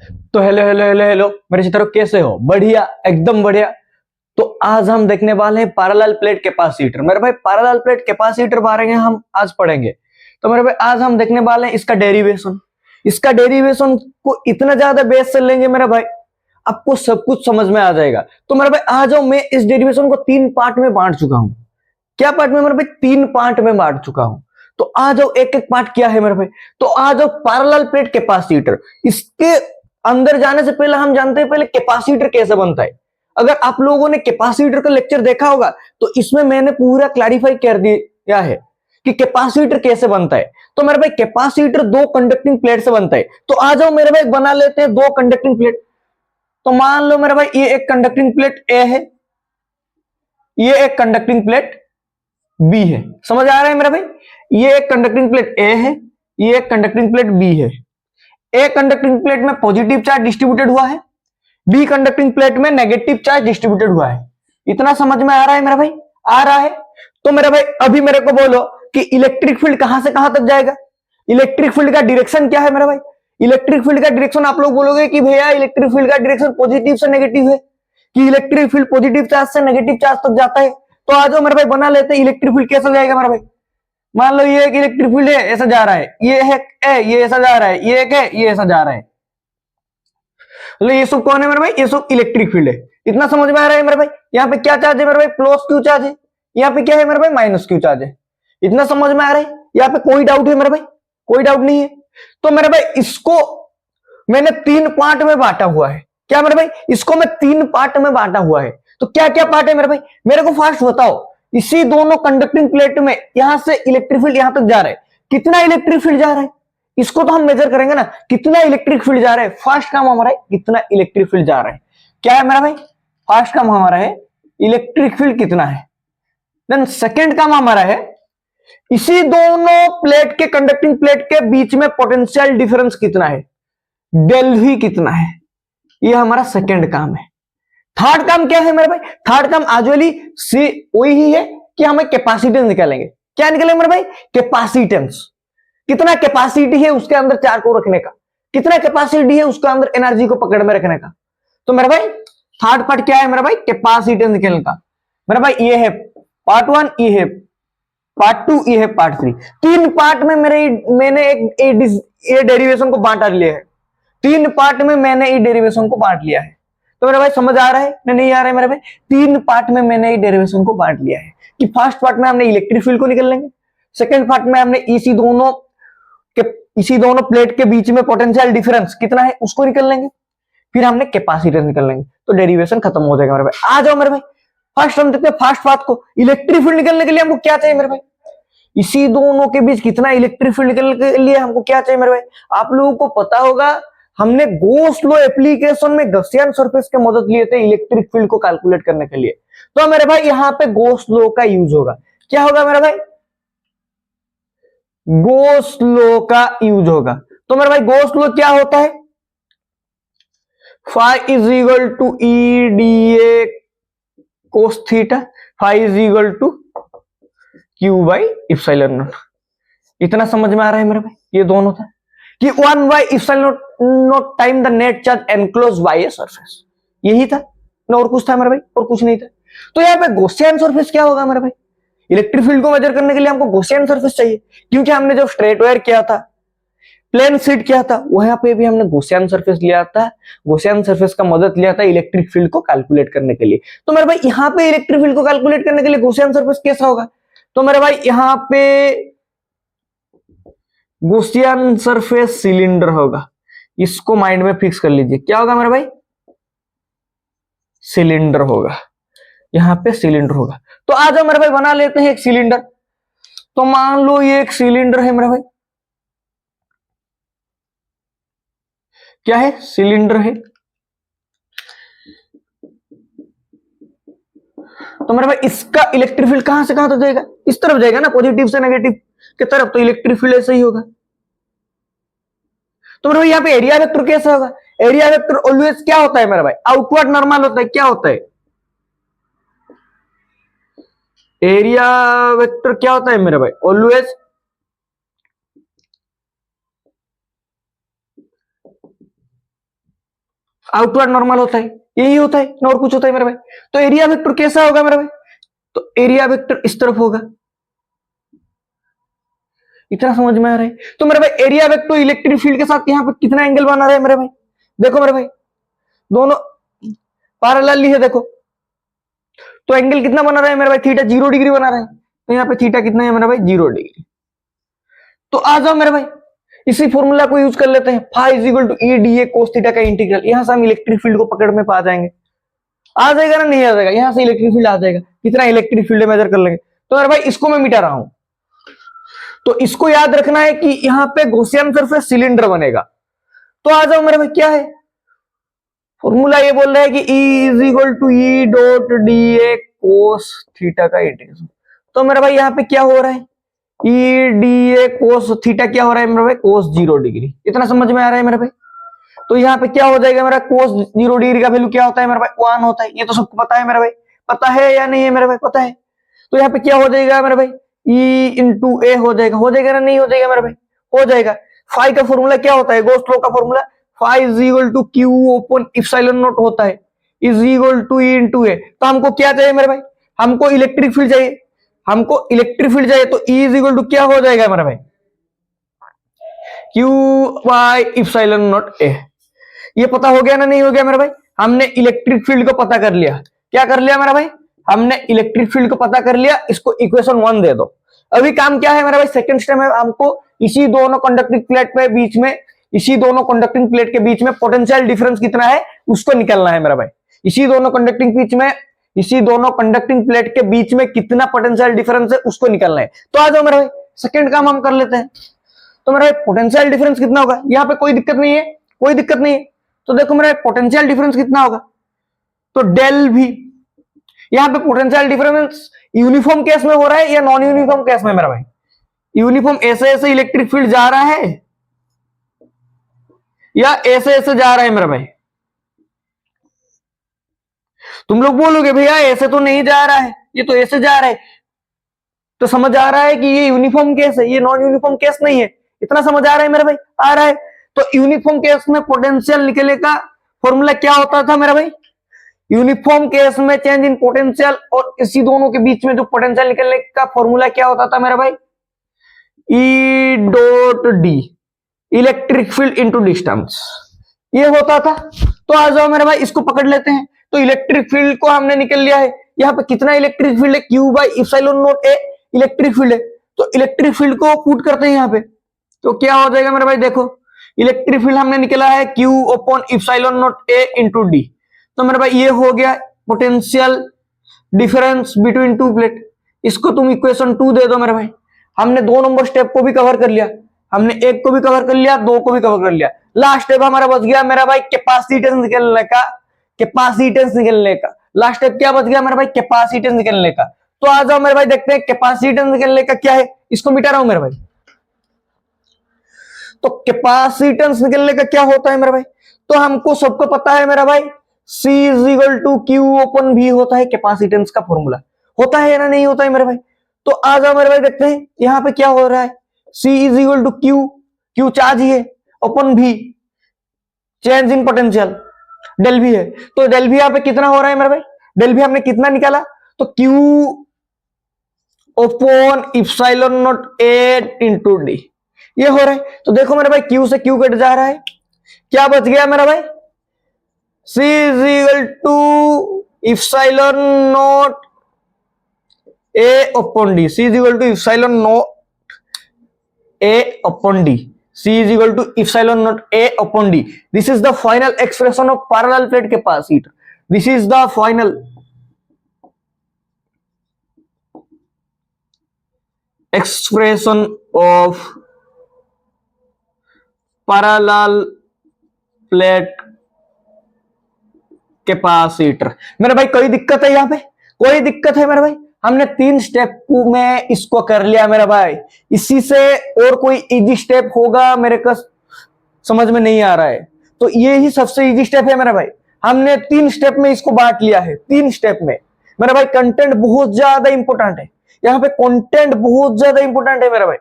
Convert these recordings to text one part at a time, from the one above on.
तो hello hello hello hello मेरे चित्रों, कैसे हो? बढ़िया, एकदम बढ़िया। तो आज हम देखने वाले हैं पैरेलल प्लेट कैपेसिटर। मेरे भाई पैरेलल प्लेट कैपेसिटर बारे में हम आज पढ़ेंगे। तो मेरे भाई आज हम देखने वाले हैं इसका डेरिवेशन। इसका डेरिवेशन को इतना ज्यादा बेस से लेंगे मेरे भाई, आपको सब कुछ समझ में आ जाएगा। तो मेरे भाई आ जाओ, मैं इस डेरिवेशन को 3 पार्ट में बांट चुका हूं। क्या पार्ट में मेरे भाई? 3 पार्ट में बांट चुका हूं। तो आ जाओ, एक एक पार्ट क्या है मेरे भाई। तो आ जाओ पैरेलल प्लेट कैपेसिटर। इसके अंदर जाने से पहले हम जानते हैं पहले कैपेसिटर कैसे बनता है। अगर आप लोगों ने कैपेसिटर का लेक्चर देखा होगा तो इसमें मैंने पूरा क्लैरिफाई कर दिया है कि कैपेसिटर कैसे बनता है। तो मेरे भाई कैपेसिटर 2 कंडक्टिंग प्लेट से बनता है। तो आ जाओ मेरे भाई, बना लेते हैं 2 कंडक्टिंग प्लेट। तो मान लो मेरे भाई ये एक कंडक्टिंग प्लेट ए है, ये एक कंडक्टिंग प्लेट बी है। समझ आ रहा है मेरा भाई? ये एक कंडक्टिंग प्लेट ए है, ये एक कंडक्टिंग प्लेट बी है। ए कंडक्टिंग प्लेट में पॉजिटिव चार्ज डिस्ट्रीब्यूटेड हुआ है, बी कंडक्टिंग प्लेट में नेगेटिव चार्ज डिस्ट्रीब्यूटेड हुआ है। इतना समझ में आ रहा है मेरा भाई? आ रहा है। तो मेरा भाई अभी मेरे को बोलो कि इलेक्ट्रिक फील्ड कहां से कहां तक जाएगा। इलेक्ट्रिक फील्ड का डायरेक्शन क्या है मेरा भाई? इलेक्ट्रिक फील्ड का डायरेक्शन आप लोग बोलोगे कि भैया इलेक्ट्रिक फील्ड का डायरेक्शन पॉजिटिव से नेगेटिव है, कि इलेक्ट्रिक फील्ड पॉजिटिव चार्ज से नेगेटिव चार्ज तक जाता है। तो आ जाओ मेरे भाई, बना लेते हैं इलेक्ट्रिक फील्ड कैसे जाएगा मेरा भाई। मान लो ये एक इलेक्ट्रिक फील्ड है, ऐसा जा रहा है, ये है ये ऐसा जा रहा है, ये एक है, ये ऐसा जा रहा है। तो ये सब कौन है मेरे भाई? ये सब इलेक्ट्रिक फील्ड है। इतना समझ में आ रहा है मेरे भाई? यहाँ पे क्या चार्ज है मेरे भाई? प्लस क्यू चार्ज है। यहाँ पे क्या है मेरे भाई? माइनस क्यू चार्ज है। इतना समझ में आ रहा है? यहाँ पे कोई डाउट है मेरे भाई? कोई डाउट नहीं है। तो मेरे भाई इसको मैंने 3 पार्ट में बांटा हुआ है। क्या मेरे भाई? इसको मैं 3 पार्ट में बांटा हुआ है। तो क्या क्या पार्ट है मेरे भाई? मेरे को फास्ट बताओ। इसी दोनों कंडक्टिंग प्लेट में यहां से इलेक्ट्रिक फील्ड यहां तक जा रहा है। कितना इलेक्ट्रिक फील्ड जा रहा है इसको तो हम मेजर करेंगे ना, कितना इलेक्ट्रिक फील्ड जा रहा है। फर्स्ट काम हमारा है कितना इलेक्ट्रिक फील्ड जा रहा है। क्या है मेरा भाई? फर्स्ट काम हमारा है इलेक्ट्रिक फील्ड कितना है। देन सेकेंड काम हमारा है इसी दोनों प्लेट के कंडक्टिंग प्लेट के बीच में पोटेंशियल डिफरेंस कितना है, डेल वी कितना है। ये हमारा सेकेंड काम है। थर्ड काम क्या है मेरे भाई? थर्ड काम आजुअली सी वही ही है कि हमें कैपेसिटेंस निकालेंगे। क्या निकालेंगे मेरे भाई? कैपेसिटेंस। कितना कैपेसिटी है उसके अंदर चार्ज को रखने का, कितना कैपेसिटी है उसके अंदर एनर्जी को पकड़ में रखने का। तो मेरे भाई थर्ड पार्ट क्या है मेरा भाई? कैपेसिटेंस निकालने का। मेरा भाई ये है पार्ट 1, ये है पार्ट 2, ये है पार्ट 3। 3 पार्ट में मैंने एक डेरिवेशन को बांट लिया है। 3 पार्ट में मैंने ये डेरिवेशन को बांट लिया है। तो मेरा भाई समझ आ रहा है नहीं आ रहा है मेरे भाई? 3 पार्ट में मैंने ये डेरिवेशन को बांट लिया है कि फर्स्ट पार्ट में हमने इलेक्ट्रिक फील्ड को निकल लेंगे, सेकेंड पार्ट में हमने इसी दोनों प्लेट के बीच में पोटेंशियल डिफरेंस कितना है उसको निकल लेंगे, फिर हमने कैपेसिटेंस निकल लेंगे। तो डेरिवेशन खत्म हो जाएगा मेरे भाई। आ जाओ मेरे भाई, फर्स्ट हम देखते हैं फर्स्ट पार्ट को। इलेक्ट्रिक फील्ड निकलने के लिए हमको क्या चाहिए मेरे भाई? इसी दोनों के बीच कितना इलेक्ट्रिक फील्ड निकलने के लिए हमको क्या चाहिए मेरे भाई? आप लोगों को पता होगा हमने गॉस लॉ एप्लीकेशन में गॉसियन सरफेस की मदद लिए थे इलेक्ट्रिक फील्ड को कैलकुलेट करने के लिए। तो मेरे भाई यहां पे गॉस लॉ का यूज होगा। क्या होगा मेरे भाई? गॉस लॉ का यूज होगा। तो मेरे भाई गॉस लॉ क्या होता है? Phi is equal to E D A cos theta, phi is equal to Q by epsilon nought. इतना समझ में आ रहा है मेरे भाई? ये दोनों था कि 1 by epsilon not time the net charge enclose by a surface. यही था ना, और कुछ था मेरे भाई? और कुछ नहीं था। तो यहाँ पे गॉसियन सरफेस क्या होगा मेरे भाई? इलेक्ट्रिक फील्ड को मेजर करने के लिए हमको गॉसियन सरफेस चाहिए, क्योंकि हमने जब स्ट्रेट वायर किया था, प्लेन शीट किया था, वहां पे भी हमने गॉसियन सरफेस लिया था। गॉसियन सरफेस का मदद लिया था इलेक्ट्रिक फील्ड को कैलकुलेट करने के लिए। तो मेरे भाई यहाँ पे इलेक्ट्रिक फील्ड को कैलकुलेट करने के लिए गॉसियन सरफेस कैसा होगा? तो मेरे भाई यहाँ पे गॉसियन सरफेस सिलेंडर होगा। इसको माइंड में फिक्स कर लीजिए। क्या होगा मेरे भाई? सिलेंडर होगा। यहाँ पे सिलेंडर होगा। तो आ जाओ मेरे भाई, बना लेते हैं एक सिलेंडर। तो मान लो ये एक सिलेंडर है मेरे भाई। क्या है? सिलेंडर है। तो मेरे भाई इसका इलेक्ट्रिक फील्ड कहां से कहां तक जाएगा? इस तरफ जाएगा ना, पॉजिटिव से नेगेटिव की तरफ। तो इलेक्ट्रिक फील्ड ऐसे ही होगा। तो मेरे भाई यहाँ पे एरिया वेक्टर कैसा होगा? एरिया वेक्टर ऑलवेज क्या होता है मेरे भाई? आउटवर्ड नॉर्मल होता है। क्या होता है एरिया वेक्टर? क्या होता है मेरे भाई? ऑलवेज आउटवर्ड नॉर्मल होता है, यही होता है ना और कुछ होता है मेरे भाई। तो एरिया वेक्टर कैसा होगा मेरे भाई, तो एरिया वेक्टर इस तरफ होगा। इतना समझ में आ रहा है। तो मेरे भाई एरिया वेक्टर इलेक्ट्रिक फील्ड के साथ यहाँ पे कितना एंगल बना रहा है मेरे भाई, देखो मेरे भाई दोनों पैरेलल है देखो, तो एंगल कितना बना रहा है मेरे भाई, थीटा 0 डिग्री बना रहा है। तो यहाँ पे थीटा कितना है मेरा भाई, 0 डिग्री। तो आ जाओ मेरे भाई इसी फॉर्मूला को यूज कर लेते हैं, phi is equal to E D A cos theta का इंटीग्रल। यहां से हम इलेक्ट्रिक फील्ड को पकड़ में पा जाएंगे, आ जाएगा ना, नहीं आ जाएगा, यहां से इलेक्ट्रिक फील्ड आ जाएगा, कितना इलेक्ट्रिक फील्ड मेजर कर लेंगे। तो मेरे भाई इसको मैं मिटा रहा हूं, तो इसको याद रखना है कि यहां पे गॉसियन सरफेस सिलेंडर बनेगा। तो आ जाओ मेरे भाई क्या है फॉर्मूला, ये बोल रहा है कि E is equal to E dot D A cos theta का इंटीग्रल। तो मेरे भाई यहाँ पे क्या हो रहा है, ई डी ए कोस थीटा क्या हो रहा है मेरे भाई, कोस 0 डिग्री। इतना समझ में आ रहा है मेरे भाई। तो यहाँ पे क्या हो जाएगा मेरा, कोस 0 डिग्री का वैल्यू क्या होता है मेरे भाई, 1 होता है। ये तो सबको पता है मेरे भाई, पता है या नहीं है मेरे भाई, पता है। तो यहाँ पे क्या हो जाएगा मेरे भाई, ई इंटू ए हो जाएगा ना, नहीं हो जाएगा मेरे भाई, हो जाएगा। फाई का फॉर्मूला क्या होता है, गोस लॉ का formula, phi is equal to Q upon epsilon naught होता है, is equal to E into A. तो हमको क्या चाहिए मेरे भाई, हमको इलेक्ट्रिक फील्ड चाहिए, हमको इलेक्ट्रिक फील्ड चाहिए। तो ई इज इक्वल टू क्या हो जाएगा मेरे भाई, Q by epsilon not a. ये पता हो गया ना, नहीं हो गया मेरे भाई, हमने इलेक्ट्रिक फील्ड को पता कर लिया। क्या कर लिया मेरा भाई, हमने इलेक्ट्रिक फील्ड को पता कर लिया। इसको इक्वेशन 1 दे दो। अभी काम क्या है मेरा भाई, सेकंड स्टेप है, हमको इसी दोनों कंडक्टिंग प्लेट पे बीच में, इसी दोनों कंडक्टिंग प्लेट के बीच में पोटेंशियल डिफरेंस कितना है उसको निकालना है मेरा भाई। इसी दोनों कंडक्टिंग बीच में, इसी दोनों कंडक्टिंग प्लेट के बीच में कितना पोटेंशियल डिफरेंस है उसको निकालना है। तो आ जाओ मेरा भाई सेकंड काम हम कर लेते हैं। तो मेरा पोटेंशियल डिफरेंस कितना होगा, यहाँ पे कोई दिक्कत नहीं है, कोई दिक्कत नहीं है। तो देखो मेरा पोटेंशियल डिफरेंस कितना होगा, तो डेल भी। यहाँ पे पोटेंशियल डिफरेंस यूनिफॉर्म केस में हो रहा है या नॉन यूनिफॉर्म केस में मेरा भाई, यूनिफॉर्म ऐसे ऐसे इलेक्ट्रिक फील्ड जा रहा है या ऐसे ऐसे जा रहा है मेरा भाई। तुम लोग बोलोगे भैया ऐसे तो नहीं जा रहा है, ये तो ऐसे जा रहा है। तो समझ आ रहा है कि ये यूनिफॉर्म केस है, ये नॉन यूनिफॉर्म केस नहीं है। इतना समझ आ रहा है मेरा भाई, आ रहा है। तो यूनिफॉर्म केस में पोटेंशियल निकलने का फॉर्मूला क्या होता था मेरा भाई, यूनिफॉर्म केस में चेंज इन पोटेंशियल और इसी दोनों के बीच में जो पोटेंशियल निकलने का फॉर्मूला क्या होता था मेरा भाई, ई dot D electric field into distance, ये होता था। तो आ जाओ मेरे भाई इसको पकड़ लेते हैं। तो इलेक्ट्रिक फील्ड को हमने निकल लिया है, यहाँ पे कितना इलेक्ट्रिक फील्ड है, Q by epsilon not a electric field है। तो इलेक्ट्रिक फील्ड को पुट करते हैं यहाँ पे, तो क्या हो जाएगा मेरे भाई, देखो इलेक्ट्रिक फील्ड हमने निकला है Q upon epsilon not a into D. तो मेरे भाई ये हो गया potential difference between two plate. इसको तुम इक्वेशन 2 दे दो मेरे भाई। हमने 2 नंबर स्टेप को भी कवर कर लिया, हमने 1 को भी कवर कर लिया, 2 को भी कवर कर लिया। लास्ट स्टेप हमारा बच गया मेरा भाई कैपेसिटेंस निकलने का, कैपेसिटेंस निकलने का। लास्ट स्टेप क्या बच गया मेरा भाई, कैपेसिटेंस निकलने का। तो आ जाओ मेरे भाई देखते हैं कैपेसिटेंस निकलने का क्या है, इसको मिटा रहा हूं मेरे भाई। तो कैपेसिटेंस निकलने का क्या होता है मेरा भाई, तो हमको सबको पता है मेरा भाई, C is equal to Q open भी होता है कैपेसिटेंस का फॉर्मूला, होता है ना नहीं होता है मेरे भाई। तो आ जाओ मेरे भाई देखते हैं यहाँ पे क्या हो रहा है, C is equal to Q, Q charge ही है, ओपन भी चेंज इन पोटेंशियल, डेल भी है। तो डेल भी यहाँ पे कितना हो रहा है मेरे भाई, डेल भी हमने कितना निकाला, तो Q upon epsilon not a into D, ये हो रहा है। तो देखो मेरे भाई क्यू से क्यू कट जा रहा है, क्या बच गया मेरा भाई, C is equal to epsilon not A upon D, C is equal to epsilon not A upon D, C is equal to epsilon not A upon D. This is the final expression of parallel plate capacitor. This is the final expression of parallel plate capacitor. मेरे भाई कोई दिक्कत है यहाँ पे, कोई दिक्कत है मेरे भाई, हमने 3 स्टेप में इसको कर लिया मेरा भाई। इसी से और कोई इजी स्टेप होगा मेरे को समझ में नहीं आ रहा है, तो ये ही सबसे इजी स्टेप है मेरा भाई। हमने 3 स्टेप में इसको बांट लिया है, 3 स्टेप में मेरा भाई। कंटेंट बहुत ज्यादा इंपॉर्टेंट है यहाँ पे, कंटेंट बहुत ज्यादा इंपॉर्टेंट है मेरा भाई।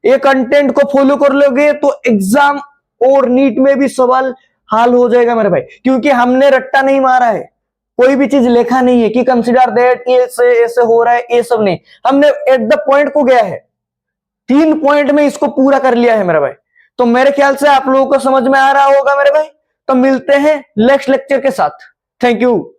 ये कंटेंट को फॉलो कर लोगे तो एग्जाम और नीट में भी सवाल हाल हो जाएगा मेरे भाई, क्योंकि हमने रट्टा नहीं मारा है, कोई भी चीज लिखा नहीं है कि कंसिडर दैट ये से ऐसे हो रहा है, ये सब नहीं, हमने एट द पॉइंट को गया है, 3 पॉइंट में इसको पूरा कर लिया है मेरे भाई। तो मेरे ख्याल से आप लोगों को समझ में आ रहा होगा मेरे भाई। तो मिलते हैं नेक्स्ट लेक्चर के साथ। Thank you.